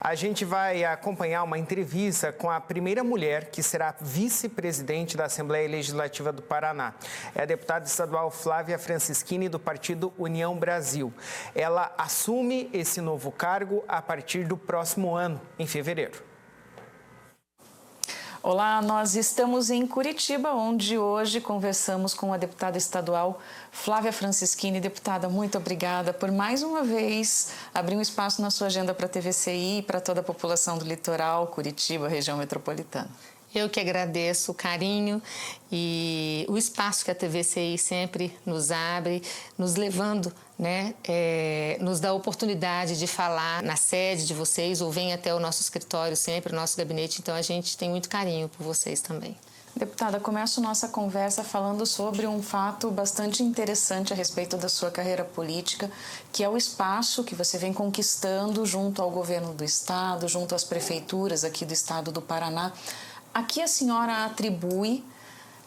A gente vai acompanhar uma entrevista com a primeira mulher que será vice-presidente da Assembleia Legislativa do Paraná. É a deputada estadual Flávia Francischini, do partido União Brasil. Ela assume esse novo cargo a partir do próximo ano, em fevereiro. Olá, nós estamos em Curitiba, onde hoje conversamos com a deputada estadual Flávia Francischini. Deputada, muito obrigada por mais uma vez abrir um espaço na sua agenda para a TVCI e para toda a população do litoral, Curitiba, região metropolitana. Eu que agradeço o carinho e o espaço que a TVCI sempre nos abre, nos levando, nos dá a oportunidade de falar na sede de vocês ou vem até o nosso escritório sempre, o nosso gabinete. Então, a gente tem muito carinho por vocês também. Deputada, começo nossa conversa falando sobre um fato bastante interessante a respeito da sua carreira política, que é o espaço que você vem conquistando junto ao governo do estado, junto às prefeituras aqui do estado do Paraná. A que a senhora atribui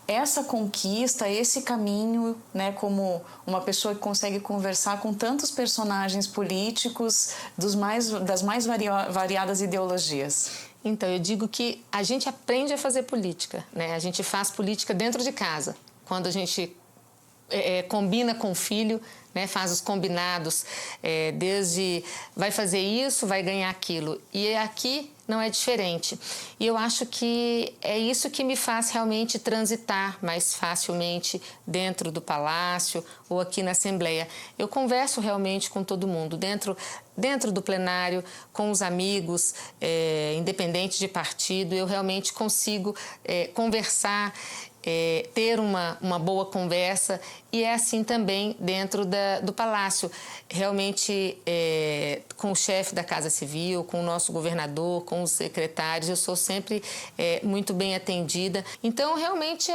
essa conquista, esse caminho, como uma pessoa que consegue conversar com tantos personagens políticos das mais variadas ideologias? Então, eu digo que a gente aprende a fazer política, A gente faz política dentro de casa. Quando a gente combina com o filho, faz os combinados, desde vai fazer isso, vai ganhar aquilo. E aqui não é diferente. E eu acho que é isso que me faz realmente transitar mais facilmente dentro do palácio ou aqui na Assembleia. Eu converso realmente com todo mundo, dentro do plenário, com os amigos, independente de partido, eu realmente consigo conversar, ter uma boa conversa, e é assim também dentro do Palácio. Realmente, com o chefe da Casa Civil, com o nosso governador, com os secretários, eu sou sempre muito bem atendida. Então, realmente,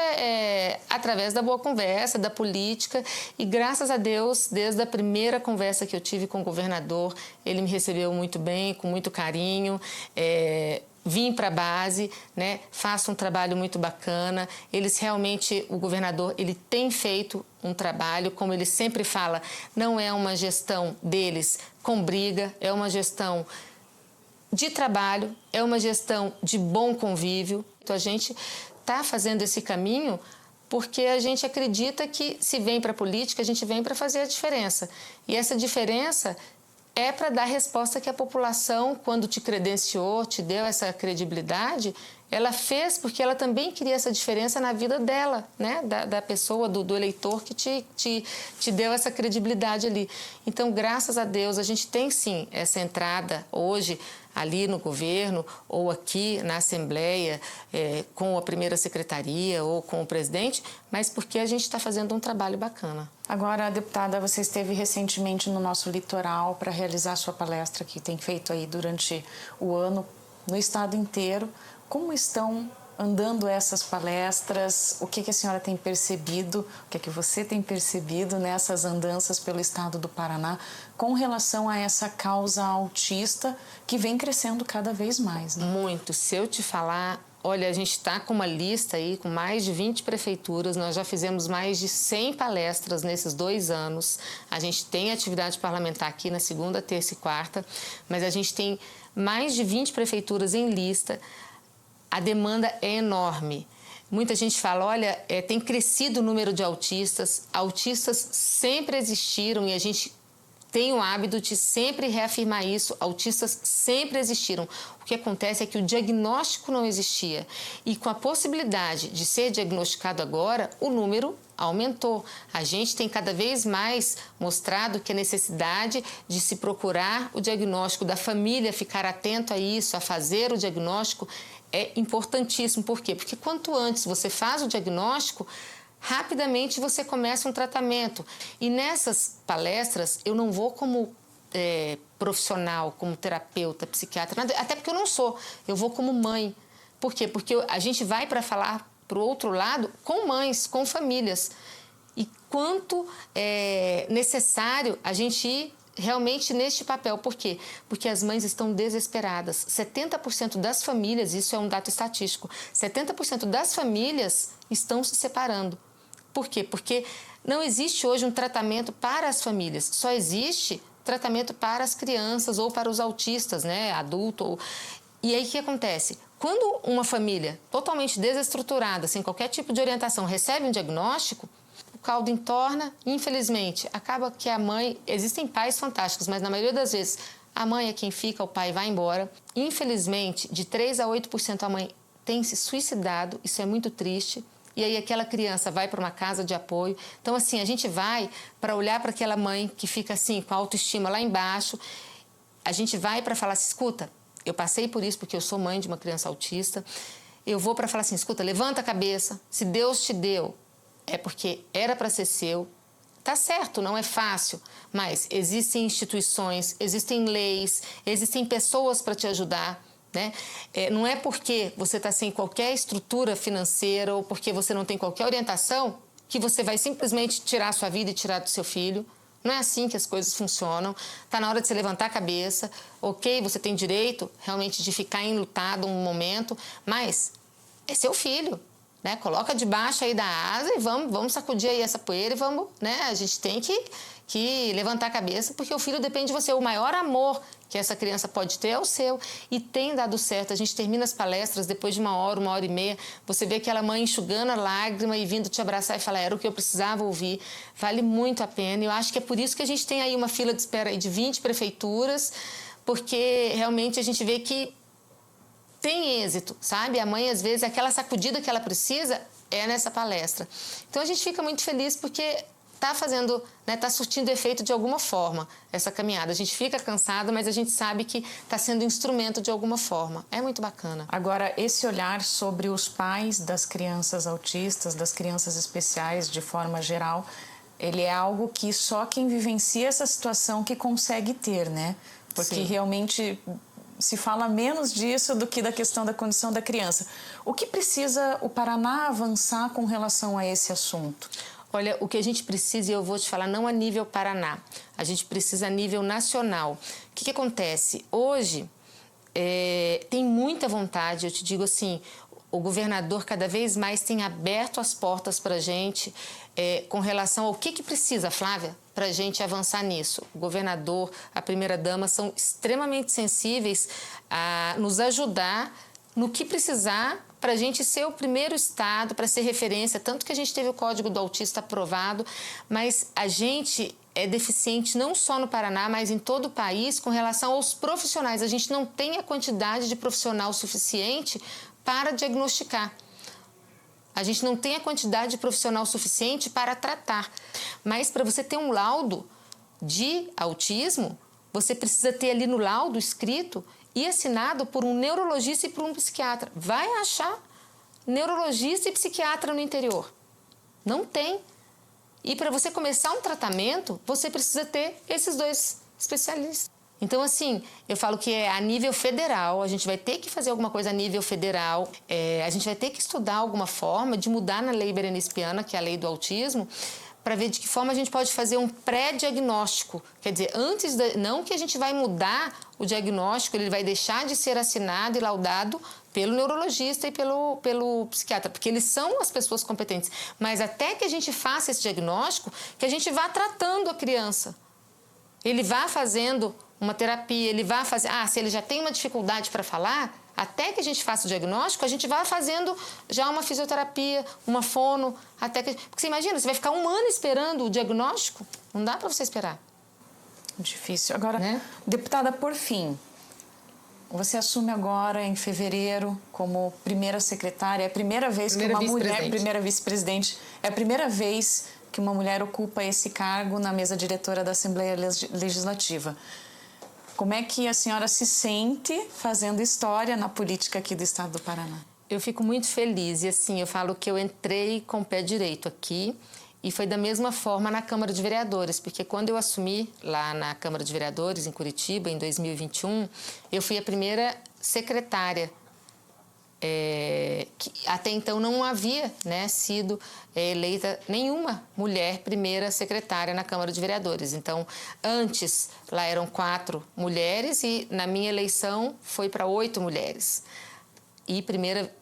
através da boa conversa, da política, e graças a Deus, desde a primeira conversa que eu tive com o governador, ele me recebeu muito bem, com muito carinho, vim para a base, faço um trabalho muito bacana. Eles realmente, o governador, ele tem feito um trabalho, como ele sempre fala, não é uma gestão deles com briga, é uma gestão de trabalho, é uma gestão de bom convívio. Então, a gente está fazendo esse caminho porque a gente acredita que, se vem para a política, a gente vem para fazer a diferença. E essa diferença é para dar a resposta que a população, quando te credenciou, te deu essa credibilidade, ela fez porque ela também queria essa diferença na vida dela, da pessoa, do eleitor que te deu essa credibilidade ali. Então, graças a Deus, a gente tem sim essa entrada hoje ali no governo ou aqui na Assembleia, com a primeira secretaria ou com o presidente, mas porque a gente está fazendo um trabalho bacana. Agora, deputada, você esteve recentemente no nosso litoral para realizar sua palestra que tem feito aí durante o ano no estado inteiro. Como estão andando essas palestras? O que a senhora tem percebido, o que você tem percebido nessas andanças pelo estado do Paraná com relação a essa causa autista que vem crescendo cada vez mais? Muito. Se eu te falar, olha, a gente está com uma lista aí com mais de 20 prefeituras, nós já fizemos mais de 100 palestras nesses 2 anos. A gente tem atividade parlamentar aqui na segunda, terça e quarta, mas a gente tem mais de 20 prefeituras em lista. A demanda é enorme. Muita gente fala, olha, tem crescido o número de autistas. Autistas sempre existiram e a gente tem o hábito de sempre reafirmar isso. Autistas sempre existiram. O que acontece é que o diagnóstico não existia. E com a possibilidade de ser diagnosticado agora, o número aumentou. A gente tem cada vez mais mostrado que a necessidade de se procurar o diagnóstico, da família ficar atento a isso, a fazer o diagnóstico, é importantíssimo. Por quê? Porque quanto antes você faz o diagnóstico, rapidamente você começa um tratamento. E nessas palestras, eu não vou como profissional, como terapeuta, psiquiatra, nada, até porque eu não sou. Eu vou como mãe. Por quê? Porque a gente vai para falar para o outro lado com mães, com famílias. E quanto é necessário a gente ir realmente neste papel. Por quê? Porque as mães estão desesperadas. 70% das famílias, isso é um dado estatístico, 70% das famílias estão se separando. Por quê? Porque não existe hoje um tratamento para as famílias, só existe tratamento para as crianças ou para os autistas, né, adulto. E aí o que acontece? Quando uma família totalmente desestruturada, sem qualquer tipo de orientação, recebe um diagnóstico, o caldo entorna, infelizmente, acaba que a mãe... Existem pais fantásticos, mas na maioria das vezes a mãe é quem fica, o pai vai embora. Infelizmente, de 3 a 8% a mãe tem se suicidado, isso é muito triste. E aí aquela criança vai para uma casa de apoio. Então, assim, a gente vai para olhar para aquela mãe que fica assim, com a autoestima lá embaixo. A gente vai para falar assim, escuta, eu passei por isso porque eu sou mãe de uma criança autista. Eu vou para falar assim, escuta, levanta a cabeça. Se Deus te deu, é porque era para ser seu. Tá certo, não é fácil, mas existem instituições, existem leis, existem pessoas para te ajudar. Né? Não é porque você está sem qualquer estrutura financeira ou porque você não tem qualquer orientação que você vai simplesmente tirar a sua vida e tirar do seu filho. Não é assim que as coisas funcionam. Está na hora de você levantar a cabeça. Ok, você tem direito realmente de ficar enlutado um momento, mas é seu filho. Né? Coloca debaixo aí da asa e vamos sacudir aí essa poeira e vamos... Né? A gente tem que levantar a cabeça porque o filho depende de você. O maior amor que essa criança pode ter é o seu. E tem dado certo. A gente termina as palestras depois de 1 hora e meia. Você vê aquela mãe enxugando a lágrima e vindo te abraçar e falar, era o que eu precisava ouvir. Vale muito a pena. Eu acho que é por isso que a gente tem aí uma fila de espera aí de 20 prefeituras, porque realmente a gente vê que tem êxito, sabe? A mãe, às vezes, aquela sacudida que ela precisa é nessa palestra. Então, a gente fica muito feliz porque está fazendo, né, está surtindo efeito de alguma forma essa caminhada. A gente fica cansado, mas a gente sabe que está sendo instrumento de alguma forma. É muito bacana. Agora, esse olhar sobre os pais das crianças autistas, das crianças especiais de forma geral, ele é algo que só quem vivencia essa situação que consegue ter, né? Porque Sim. realmente se fala menos disso do que da questão da condição da criança. O que precisa o Paraná avançar com relação a esse assunto? Olha, o que a gente precisa, e eu vou te falar, não a nível Paraná, a gente precisa a nível nacional. O que acontece? Hoje, tem muita vontade, eu te digo assim, o governador cada vez mais tem aberto as portas para a gente com relação ao que precisa, Flávia, para a gente avançar nisso. O governador, a primeira-dama são extremamente sensíveis a nos ajudar no que precisar para a gente ser o primeiro estado, para ser referência, tanto que a gente teve o Código do Autista aprovado, mas a gente é deficiente não só no Paraná, mas em todo o país com relação aos profissionais. A gente não tem a quantidade de profissional suficiente para diagnosticar. A gente não tem a quantidade de profissional suficiente para tratar. Mas para você ter um laudo de autismo, você precisa ter ali no laudo escrito e assinado por um neurologista e por um psiquiatra. Vai achar neurologista e psiquiatra no interior? Não tem. E para você começar um tratamento, você precisa ter esses 2 especialistas. Então, assim, eu falo que é a nível federal, a gente vai ter que fazer alguma coisa a nível federal, a gente vai ter que estudar alguma forma de mudar na lei Berenice Piana, que é a lei do autismo, para ver de que forma a gente pode fazer um pré-diagnóstico. Quer dizer, não que a gente vai mudar o diagnóstico, ele vai deixar de ser assinado e laudado pelo neurologista e pelo psiquiatra, porque eles são as pessoas competentes. Mas até que a gente faça esse diagnóstico, que a gente vá tratando a criança. Ele vá fazendo uma terapia, ele vai fazer... se ele já tem uma dificuldade para falar, até que a gente faça o diagnóstico, a gente vai fazendo já uma fisioterapia, uma fono, até que... Porque você imagina, você vai ficar 1 ano esperando o diagnóstico? Não dá para você esperar. Difícil. Agora, né? Deputada, por fim, você assume agora em fevereiro como primeira secretária, é a primeira vez que uma mulher, primeira vice-presidente, é a primeira vez que uma mulher ocupa esse cargo na mesa diretora da Assembleia Legislativa. Como é que a senhora se sente fazendo história na política aqui do estado do Paraná? Eu fico muito feliz e assim, eu falo que eu entrei com o pé direito aqui e foi da mesma forma na Câmara de Vereadores, porque quando eu assumi lá na Câmara de Vereadores, em Curitiba, em 2021, eu fui a primeira secretária, que até então não havia, né, sido eleita nenhuma mulher primeira secretária na Câmara de Vereadores. Então, antes, lá eram 4 mulheres e na minha eleição foi para 8 mulheres. E primeira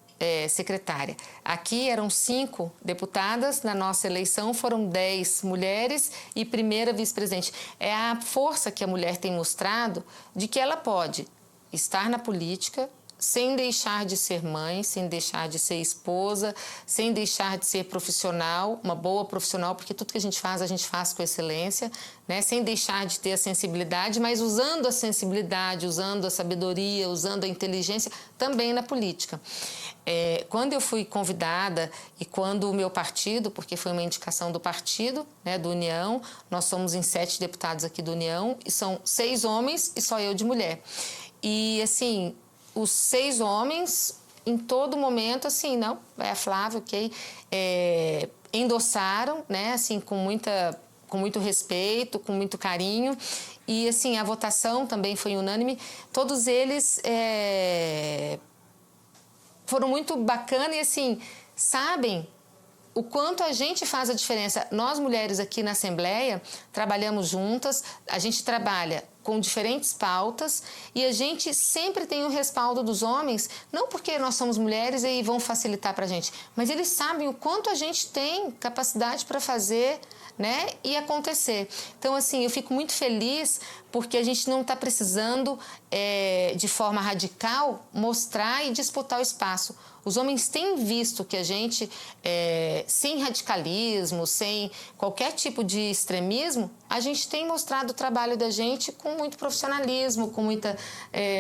secretária. Aqui eram 5 deputadas, na nossa eleição foram 10 mulheres e primeira vice-presidente. É a força que a mulher tem mostrado de que ela pode estar na política sem deixar de ser mãe, sem deixar de ser esposa, sem deixar de ser profissional, uma boa profissional, porque tudo que a gente faz com excelência, né? Sem deixar de ter a sensibilidade, mas usando a sensibilidade, usando a sabedoria, usando a inteligência também na política. Quando eu fui convidada e quando o meu partido, porque foi uma indicação do partido, né, do União, nós somos em 7 deputados aqui do União, e são 6 homens e só eu de mulher. E, assim, os 6 homens, em todo momento, assim, não, é a Flávia, ok, endossaram, né, assim, com muito respeito, com muito carinho. E, assim, a votação também foi unânime. Todos eles foram muito bacanas e, assim, sabem o quanto a gente faz a diferença. Nós, mulheres aqui na Assembleia, trabalhamos juntas, a gente trabalha com diferentes pautas e a gente sempre tem o respaldo dos homens, não porque nós somos mulheres e vão facilitar para a gente, mas eles sabem o quanto a gente tem capacidade para fazer, né, e acontecer. Então, assim, eu fico muito feliz porque a gente não está precisando, de forma radical, mostrar e disputar o espaço. Os homens têm visto que a gente, sem radicalismo, sem qualquer tipo de extremismo, a gente tem mostrado o trabalho da gente com muito profissionalismo, com muita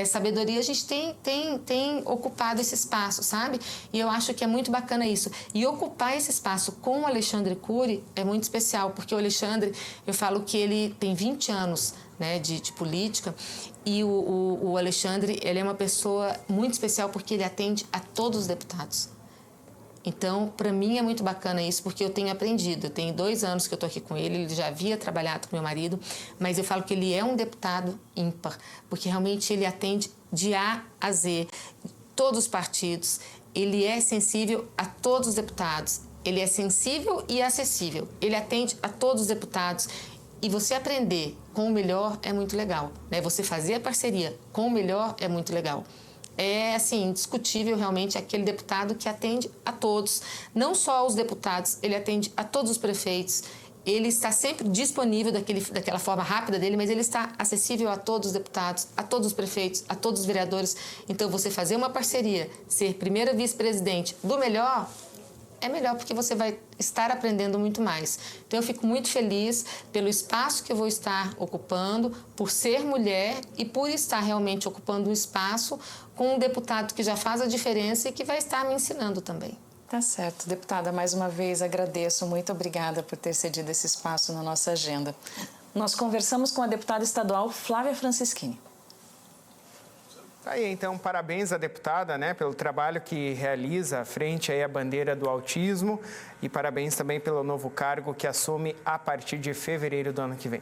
sabedoria. A gente tem ocupado esse espaço, sabe? E eu acho que é muito bacana isso. E ocupar esse espaço com o Alexandre Cury é muito especial, porque o Alexandre, eu falo que ele tem 20 anos, né, de política, e o Alexandre, ele é uma pessoa muito especial porque ele atende a todos os deputados. Então, para mim é muito bacana isso, porque eu tenho aprendido. Eu tenho 2 anos que eu estou aqui com ele já havia trabalhado com meu marido, mas eu falo que ele é um deputado ímpar, porque realmente ele atende de A a Z, todos os partidos, ele é sensível a todos os deputados, ele é sensível e acessível, ele atende a todos os deputados. E você aprender com o melhor é muito legal, né? Você fazer a parceria com o melhor é muito legal. É, assim, indiscutível realmente aquele deputado que atende a todos. Não só aos deputados, ele atende a todos os prefeitos. Ele está sempre disponível daquela forma rápida dele, mas ele está acessível a todos os deputados, a todos os prefeitos, a todos os vereadores. Então, você fazer uma parceria, ser primeira vice-presidente do melhor, é melhor porque você vai estar aprendendo muito mais. Então, eu fico muito feliz pelo espaço que eu vou estar ocupando, por ser mulher e por estar realmente ocupando um espaço com um deputado que já faz a diferença e que vai estar me ensinando também. Tá certo. Deputada, mais uma vez agradeço. Muito obrigada por ter cedido esse espaço na nossa agenda. Nós conversamos com a deputada estadual Flávia Francischini. Aí, então, parabéns à deputada, né, pelo trabalho que realiza à frente aí à bandeira do autismo e parabéns também pelo novo cargo que assume a partir de fevereiro do ano que vem.